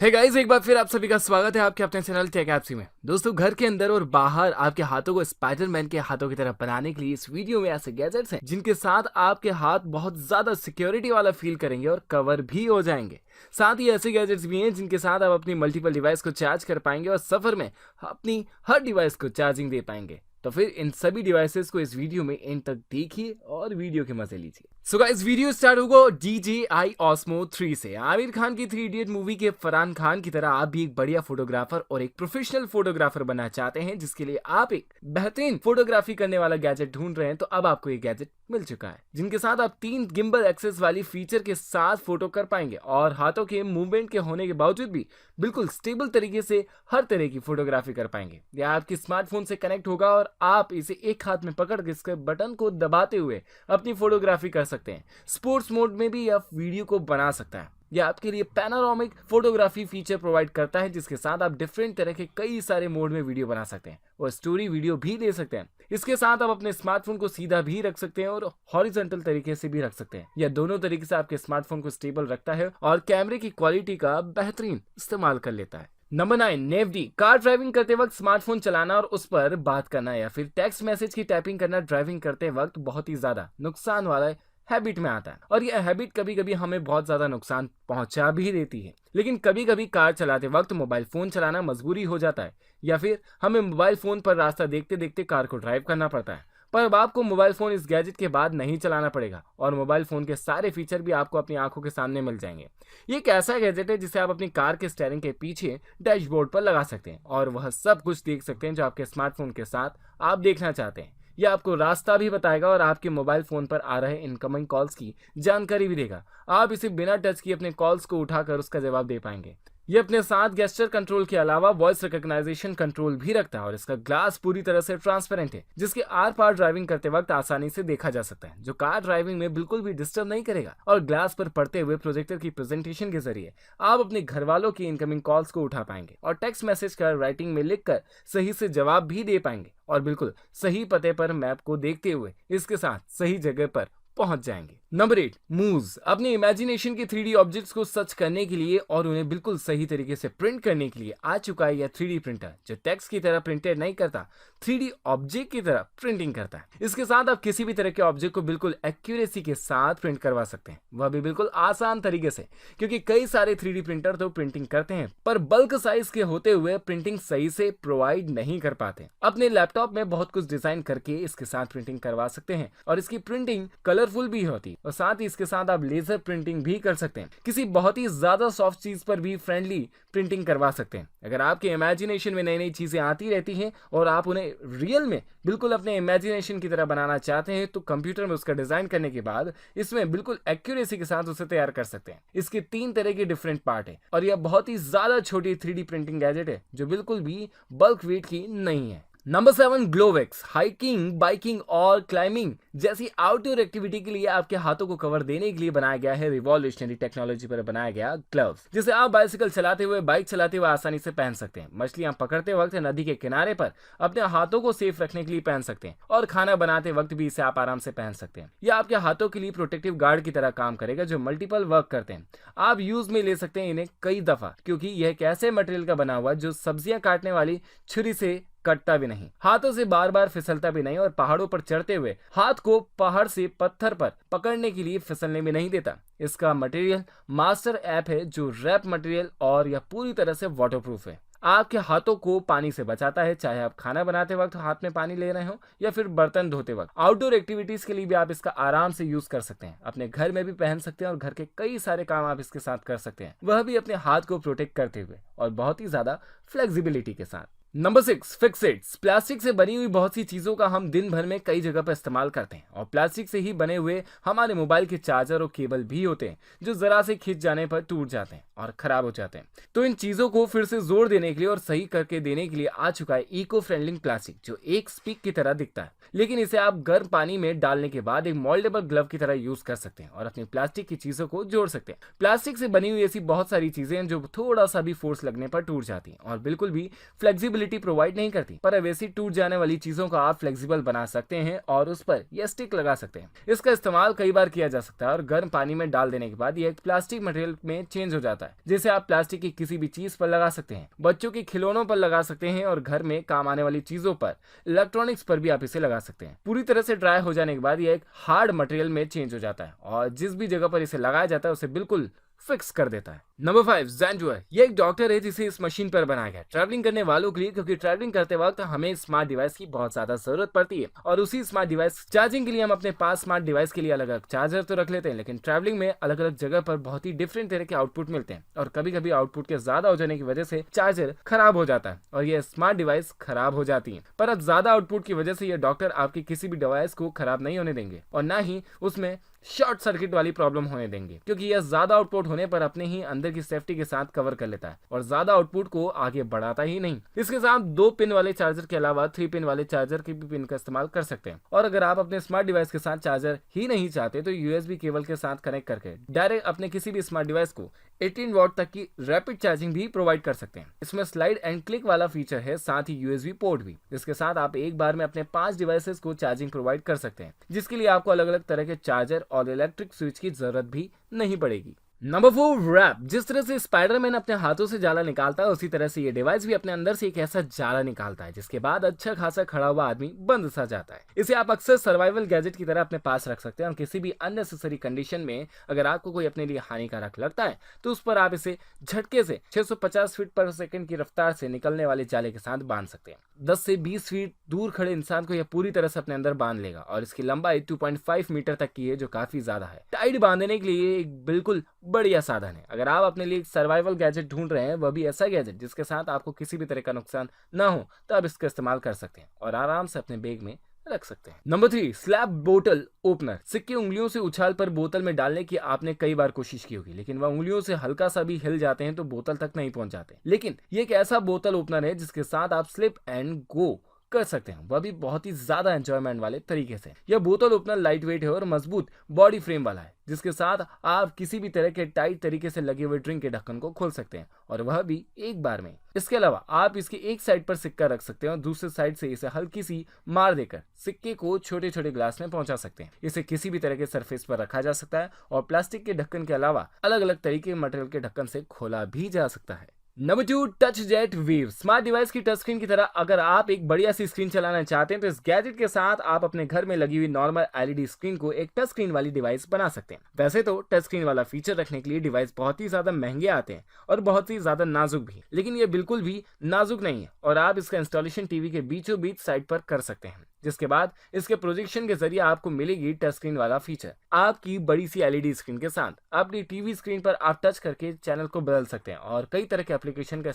Hey guys, एक बार फिर आप सभी का स्वागत है आपके अपने चैनल टेक एप्सी में। दोस्तों, घर के अंदर और बाहर आपके हाथों को स्पाइडरमैन के हाथों की तरह बनाने के लिए इस वीडियो में ऐसे गैजेट्स हैं जिनके साथ आपके हाथ बहुत ज्यादा सिक्योरिटी वाला फील करेंगे और कवर भी हो जाएंगे। साथ ही ऐसे गैजेट्स भी हैं जिनके साथ आप अपनी मल्टीपल डिवाइस को चार्ज कर पाएंगे और सफर में अपनी हर डिवाइस को चार्जिंग दे पाएंगे। तो फिर इन सभी डिवाइसेस को इस वीडियो में एंड तक देखिए और वीडियो के मजे लीजिए। सो गाइस, वीडियो स्टार्ट होगा DJI Osmo 3 से। आमिर खान की 3 इडियट मूवी के फरहान खान की तरह आप भी एक बढ़िया फोटोग्राफर और एक प्रोफेशनल फोटोग्राफर बनना चाहते हैं, जिसके लिए आप एक बेहतरीन फोटोग्राफी करने वाला गैजेट ढूंढ रहे हैं, तो अब आपको ये गैजेट मिल चुका है जिनके साथ आप 3 गिम्बल एक्सेस वाली फीचर के साथ फोटो कर पाएंगे और हाथों के मूवमेंट के होने के बावजूद भी बिल्कुल स्टेबल तरीके से हर तरह की फोटोग्राफी कर पाएंगे। यह आपके स्मार्टफोन से कनेक्ट होगा और आप इसे एक हाथ में पकड़ के इसके बटन को दबाते हुए अपनी फोटोग्राफी कर सकते हैं। स्पोर्ट्स मोड में भी यह वीडियो को बना सकता है। यह आपके लिए पैनोरामिक फोटोग्राफी फीचर प्रोवाइड करता है, जिसके साथ आप डिफरेंट तरह के कई सारे मोड में वीडियो बना सकते हैं और स्टोरी वीडियो भी ले सकते हैं। इसके साथ आप अपने स्मार्टफोन को सीधा भी रख सकते हैं और हॉरिजॉन्टल तरीके से भी रख सकते हैं। यह दोनों तरीके से आपके स्मार्टफोन को स्टेबल रखता है और कैमरे की क्वालिटी का बेहतरीन इस्तेमाल कर लेता है। नंबर 9, नेवडी। कार ड्राइविंग करते वक्त स्मार्टफोन चलाना और उस पर बात करना या फिर टेक्स्ट मैसेज की टाइपिंग करना ड्राइविंग करते वक्त बहुत ही ज्यादा नुकसान वाला हैबिट में आता है और यह हैबिट कभी कभी हमें बहुत ज्यादा नुकसान पहुंचा भी देती है। लेकिन कभी कभी कार चलाते वक्त मोबाइल फोन चलाना मजबूरी हो जाता है या फिर हमें मोबाइल फोन पर रास्ता देखते देखते कार को ड्राइव करना पड़ता है। पर अब आपको मोबाइल फोन इस गैजेट के बाद नहीं चलाना पड़ेगा और मोबाइल फोन के सारे फीचर भी आपको अपनी आंखों के सामने मिल जाएंगे। ये एक ऐसा गैजेट है जिसे आप अपनी कार के स्टीयरिंग के पीछे डैशबोर्ड पर लगा सकते हैं और वह सब कुछ देख सकते हैं जो आपके स्मार्टफोन के साथ आप देखना चाहते हैं। यह आपको रास्ता भी बताएगा और आपके मोबाइल फोन पर आ रहे इनकमिंग कॉल्स की जानकारी भी देगा। आप इसे बिना टच किए अपने कॉल्स को उठाकर उसका जवाब दे पाएंगे। ये अपने साथ गेस्चर कंट्रोल के अलावा वॉइस रिकॉग्नाइजेशन कंट्रोल भी रखता है और इसका ग्लास पूरी तरह से ट्रांसपेरेंट है, जिसके आर पार ड्राइविंग करते वक्त आसानी से देखा जा सकता है, जो कार ड्राइविंग में बिल्कुल भी डिस्टर्ब नहीं करेगा। और ग्लास पर पड़ते हुए प्रोजेक्टर की प्रेजेंटेशन के जरिए आप अपने घर वालों की इनकमिंग कॉल्स को उठा पाएंगे और टेक्स्ट मैसेज का राइटिंग में लिखकर सही से जवाब भी दे पाएंगे और बिल्कुल सही पते पर मैप को देखते हुए इसके साथ सही जगह पर पहुंच जाएंगे। Number 8, moves. अपनी इमेजिनेशन के 3D ऑब्जेक्ट्स को सच करने के लिए और उन्हें बिल्कुल सही तरीके से प्रिंट करने के लिए आ चुका है यह 3D प्रिंटर, जो टेक्स्ट की तरह प्रिंटेड नहीं करता, 3D ऑब्जेक्ट की तरह प्रिंटिंग करता है। इसके साथ आप किसी भी तरह के ऑब्जेक्ट को बिल्कुल एक्यूरेसी के साथ प्रिंट करवा सकते हैं, वह भी बिल्कुल आसान तरीके से, क्योंकि कई सारे 3D प्रिंटर तो प्रिंटिंग करते हैं पर बल्क साइज के होते हुए प्रिंटिंग सही से प्रोवाइड नहीं कर पाते। अपने लैपटॉप में बहुत कुछ डिजाइन करके इसके साथ प्रिंटिंग करवा सकते हैं और इसकी प्रिंटिंग कलरफुल भी होती है और साथ ही इसके साथ आप लेजर प्रिंटिंग भी कर सकते हैं। किसी बहुत ही ज्यादा सॉफ्ट चीज पर भी फ्रेंडली प्रिंटिंग करवा सकते हैं। अगर आपके इमेजिनेशन में नई नई चीजें आती रहती हैं और आप उन्हें रियल में बिल्कुल अपने इमेजिनेशन की तरह बनाना चाहते हैं, तो कंप्यूटर में उसका डिजाइन करने के बाद इसमें बिल्कुल एक्यूरेसी के साथ उसे तैयार कर सकते हैं। इसके 3 तरह के डिफरेंट पार्ट है और यह बहुत ही ज्यादा छोटी 3D प्रिंटिंग गैजेट है जो बिल्कुल भी बल्क वेट की नहीं है। नंबर 7, ग्लोवेक्स। हाइकिंग, बाइकिंग और क्लाइंबिंग जैसी आउटडोर एक्टिविटी के लिए आपके हाथों को कवर देने के लिए बनाया गया है रिवॉल्यूशनरी टेक्नोलॉजी पर बनाया गया ग्लव्स, जिसे आप बाइसिकल चलाते हुए, बाइक चलाते हुए आसानी से पहन सकते हैं। मछलियां पकड़ते वक्त नदी के किनारे पर अपने हाथों को सेफ रखने के लिए पहन सकते हैं और खाना बनाते वक्त भी इसे आप आराम से पहन सकते हैं। यह आपके हाथों के लिए प्रोटेक्टिव गार्ड की तरह काम करेगा जो मल्टीपल वर्क करते हैं। आप यूज में ले सकते हैं इन्हें कई दफा, क्योंकि यह एक ऐसे मटेरियल का बना हुआ है जो सब्जियां काटने वाली छुरी से कटता भी नहीं, हाथों से बार बार फिसलता भी नहीं और पहाड़ों पर चढ़ते हुए हाथ को पहाड़ से पत्थर पर पकड़ने के लिए फिसलने भी नहीं देता। इसका मटेरियल मास्टर ऐप है जो रैप मटेरियल और यह पूरी तरह से वाटरप्रूफ है। आपके हाथों को पानी से बचाता है, चाहे आप खाना बनाते वक्त हाथ में पानी ले रहे हो या फिर बर्तन धोते वक्त। आउटडोर एक्टिविटीज के लिए भी आप इसका आराम से यूज कर सकते हैं। अपने घर में भी पहन सकते हैं और घर के कई सारे काम आप इसके साथ कर सकते हैं, वह भी अपने हाथ को प्रोटेक्ट करते हुए और बहुत ही ज्यादा फ्लेक्सिबिलिटी के साथ। नंबर 6, फिक्सेट्स। प्लास्टिक से बनी हुई बहुत सी चीजों का हम दिन भर में कई जगह पर इस्तेमाल करते हैं और प्लास्टिक से ही बने हुए हमारे मोबाइल के चार्जर और केबल भी होते हैं जो जरा से खिंच जाने पर टूट जाते हैं और खराब हो जाते हैं। तो इन चीजों को फिर से जोड़ देने के लिए और सही करके देने के लिए आ चुका है इको फ्रेंडली प्लास्टिक, जो एक स्पिक की तरह दिखता है, लेकिन इसे आप गर्म पानी में डालने के बाद एक मोल्डेबल ग्लव की तरह यूज कर सकते हैं और अपनी प्लास्टिक की चीजों को जोड़ सकते हैं। प्लास्टिक से बनी हुई ऐसी बहुत सारी चीजें हैं जो थोड़ा सा भी फोर्स लगने पर टूट जाती हैं और बिल्कुल भी फ्लेक्सिबिलिटी स्टेबिलिटी प्रोवाइड नहीं करती, पर वैसी टूट जाने वाली चीजों को आप फ्लेक्सिबल बना सकते हैं और उस पर यह स्टिक लगा सकते हैं। इसका इस्तेमाल कई बार किया जा सकता है और गर्म पानी में डाल देने के बाद यह एक प्लास्टिक मटेरियल में चेंज हो जाता है, जिसे आप प्लास्टिक की किसी भी चीज पर लगा सकते हैं, बच्चों के खिलौनों पर लगा सकते हैं और घर में काम आने वाली चीजों पर, इलेक्ट्रॉनिक्स पर भी आप इसे लगा सकते हैं। पूरी तरह से ड्राई हो जाने के बाद यह एक हार्ड मटेरियल में चेंज हो जाता है और जिस भी जगह पर इसे लगाया जाता है उसे बिल्कुल फिक्स कर देता है। नंबर 5, ज़ेंडुअर। ये एक डॉक्टर है जिसे इस मशीन पर बनाया गया ट्रैवलिंग करने वालों के लिए, क्योंकि ट्रैवलिंग करते वक्त हमें स्मार्ट डिवाइस की बहुत ज्यादा जरूरत पड़ती है और उसी स्मार्ट डिवाइस चार्जिंग के लिए हम अपने पास स्मार्ट डिवाइस के लिए अलग अलग चार्जर तो रख लेते हैं, लेकिन ट्रैवलिंग में अलग अलग जगह पर बहुत ही डिफरेंट तरह के आउटपुट मिलते हैं और कभी कभी आउटपुट के ज्यादा हो जाने की वजह से चार्जर खराब हो जाता है और यह स्मार्ट डिवाइस खराब हो जाती है। पर अब ज्यादा आउटपुट की वजह से यह डॉक्टर आपकी किसी भी डिवाइस को खराब नहीं होने देंगे और ना ही उसमें शॉर्ट सर्किट वाली प्रॉब्लम होने देंगे, क्योंकि यह ज्यादा आउटपुट होने पर अपने ही अंदर की सेफ्टी के साथ कवर कर लेता है और ज्यादा आउटपुट को आगे बढ़ाता ही नहीं। इसके साथ 2 पिन वाले चार्जर के अलावा 3 पिन वाले चार्जर के भी पिन का इस्तेमाल कर सकते हैं और अगर आप अपने स्मार्ट डिवाइस के साथ चार्जर ही नहीं चाहते तो USB केबल के साथ कनेक्ट करके डायरेक्ट अपने किसी भी स्मार्ट डिवाइस को 18 वॉट तक की रैपिड चार्जिंग भी प्रोवाइड कर सकते हैं। इसमें स्लाइड एंड क्लिक वाला फीचर है, साथ ही USB पोर्ट भी, जिसके साथ आप एक बार में अपने 5 डिवाइसेस को चार्जिंग प्रोवाइड कर सकते हैं, जिसके लिए आपको अलग अलग तरह के चार्जर और इलेक्ट्रिक स्विच की जरूरत भी नहीं पड़ेगी। Number 4, wrap. जिस तरह से स्पाइडरमैन अपने हाथों से जाला निकालता है उसी तरह से ये डिवाइस भी अपने अंदर से एक ऐसा जाला निकालता है जिसके बाद अच्छा खासा खड़ा हुआ आदमी बंद सा जाता है। इसे आप अक्सर सर्वाइवल गैजेट की तरह अपने पास रख सकते हैं और किसी भी अननेसेसरी कंडीशन में अगर आपको कोई अपने लिए हानिकारक लगता है तो उस पर आप इसे झटके से 650 फीट पर सेकंड की रफ्तार से निकलने वाले जाले के साथ बांध सकते हैं। 10 से 20 फीट दूर खड़े इंसान को यह पूरी तरह से अपने अंदर बांध लेगा और इसकी लंबाई 2.5 मीटर तक की है, जो काफी ज्यादा है। टाइट बांधने के लिए एक बिल्कुल बढ़िया साधन है। अगर आप अपने लिए एक सर्वाइवल गैजेट ढूंढ रहे हैं, वह भी ऐसा गैजेट जिसके साथ आपको किसी भी तरह का नुकसान ना हो, तो आप इसका इस्तेमाल कर सकते हैं और आराम से अपने बैग में रख सकते हैं। नंबर 3, स्लैब बोतल ओपनर। सिक्के उंगलियों से उछाल पर बोतल में डालने की आपने कई बार कोशिश की होगी, लेकिन वह उंगलियों से हल्का सा भी हिल जाते हैं तो बोतल तक नहीं पहुंच जाते। लेकिन ये एक ऐसा बोतल ओपनर है जिसके साथ आप स्लिप एंड गो कर सकते हैं, वह भी बहुत ही ज्यादा एंजॉयमेंट वाले तरीके से। यह बोतल ओपनर लाइट वेट है और मजबूत बॉडी फ्रेम वाला है, जिसके साथ आप किसी भी तरह के टाइट तरीके से लगे हुए ड्रिंक के ढक्कन को खोल सकते हैं और वह भी एक बार में। इसके अलावा आप इसकी एक साइड पर सिक्का रख सकते हैं और दूसरे साइड से इसे हल्की सी मार देकर सिक्के को छोटे छोटे ग्लास में पहुंचा सकते हैं। इसे किसी भी तरह के सरफेस पर रखा जा सकता है और प्लास्टिक के ढक्कन के अलावा अलग अलग तरीके के मटेरियल के ढक्कन से खोला भी जा सकता है। Number 2, touch jet wave. Smart device की टच स्क्रीन की तरह अगर आप एक बढ़िया सी स्क्रीन चलाना चाहते हैं तो इस गैजेट के साथ आप अपने घर में लगी हुई नॉर्मल LED स्क्रीन को एक टच स्क्रीन वाली डिवाइस बना सकते हैं। वैसे तो टच स्क्रीन वाला फीचर रखने के लिए डिवाइस बहुत ही ज्यादा महंगे आते हैं और बहुत ही ज्यादा नाजुक भी, लेकिन ये बिल्कुल भी नाजुक नहीं है और आप इसका इंस्टॉलेशन टीवी के बीचों बीच साइड पर कर सकते हैं, जिसके बाद इसके प्रोजेक्शन के जरिए आपको मिलेगी टच स्क्रीन वाला फीचर। आपकी बड़ी सी LED स्क्रीन के साथ अपनी टीवी स्क्रीन पर आप टच करके चैनल को बदल सकते हैं और कई तरह के एप्लीकेशन का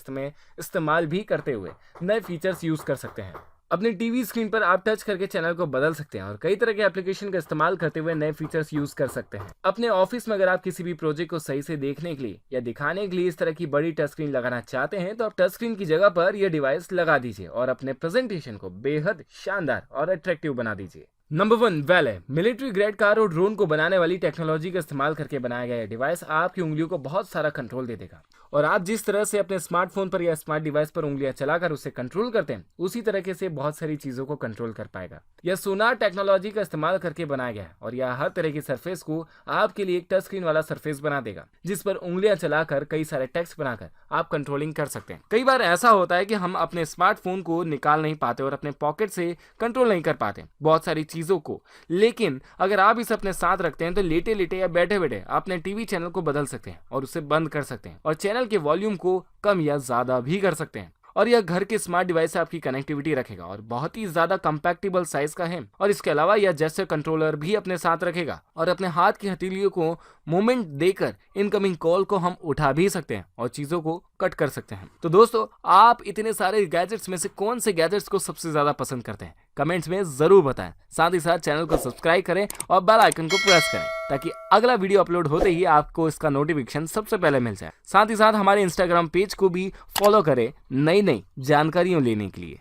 इस्तेमाल भी करते हुए नए फीचर्स यूज कर सकते हैं। अपनी टीवी स्क्रीन पर आप टच करके चैनल को बदल सकते हैं और कई तरह के एप्लीकेशन का इस्तेमाल करते हुए नए फीचर्स यूज कर सकते हैं। अपने ऑफिस में अगर आप किसी भी प्रोजेक्ट को सही से देखने के लिए या दिखाने के लिए इस तरह की बड़ी टच स्क्रीन लगाना चाहते हैं तो आप टच स्क्रीन की जगह पर यह डिवाइस लगा दीजिए और अपने प्रेजेंटेशन को बेहद शानदार और अट्रैक्टिव बना दीजिए। नंबर 1, वैले। मिलिट्री ग्रेड कार और ड्रोन को बनाने वाली टेक्नोलॉजी का इस्तेमाल करके बनाया गया डिवाइस आपकी उंगलियों को बहुत सारा कंट्रोल दे देगा और आप जिस तरह से अपने स्मार्टफोन पर या स्मार्ट डिवाइस पर उंगलियां चलाकर उसे कंट्रोल करते हैं उसी तरीके से बहुत सारी चीजों को कंट्रोल कर पाएगा। यह सोनार टेक्नोलॉजी का इस्तेमाल करके बनाया गया है और यह हर तरह की सरफेस को आपके लिए एक टच स्क्रीन वाला सरफेस बना देगा, जिस पर उंगलियां चलाकर कई सारे टेक्स्ट बनाकर आप कंट्रोलिंग कर सकते हैं। कई बार ऐसा होता है कि हम अपने स्मार्टफोन को निकाल नहीं पाते और अपने पॉकेट से कंट्रोल नहीं कर पाते बहुत सारी चीजों को, लेकिन अगर आप इसे अपने साथ रखते हैं तो लेटे लेटे या बैठे बैठे अपने टीवी चैनल को बदल सकते हैं और उसे बंद कर सकते हैं और चैनल के वॉल्यूम को कम या ज्यादा भी कर सकते हैं और यह घर के स्मार्ट डिवाइस से आपकी कनेक्टिविटी रखेगा और बहुत ही ज्यादा कंपैक्टेबल साइज का है और इसके अलावा यह जेस्चर कंट्रोलर भी अपने साथ रखेगा और अपने हाथ की हथेलियों को मूवमेंट देकर इनकमिंग कॉल को हम उठा भी सकते हैं और चीजों को कट कर सकते हैं। तो दोस्तों, आप इतने सारे गैजेट्स में से कौन से गैजेट्स को सबसे ज्यादा पसंद करते हैं कमेंट्स में जरूर बताएं। साथ ही साथ चैनल को सब्सक्राइब करें और बेल आइकन को प्रेस करें ताकि अगला वीडियो अपलोड होते ही आपको इसका नोटिफिकेशन सबसे पहले मिल जाए। साथ ही साथ हमारे इंस्टाग्राम पेज को भी फॉलो करें नई नई जानकारियां लेने के लिए।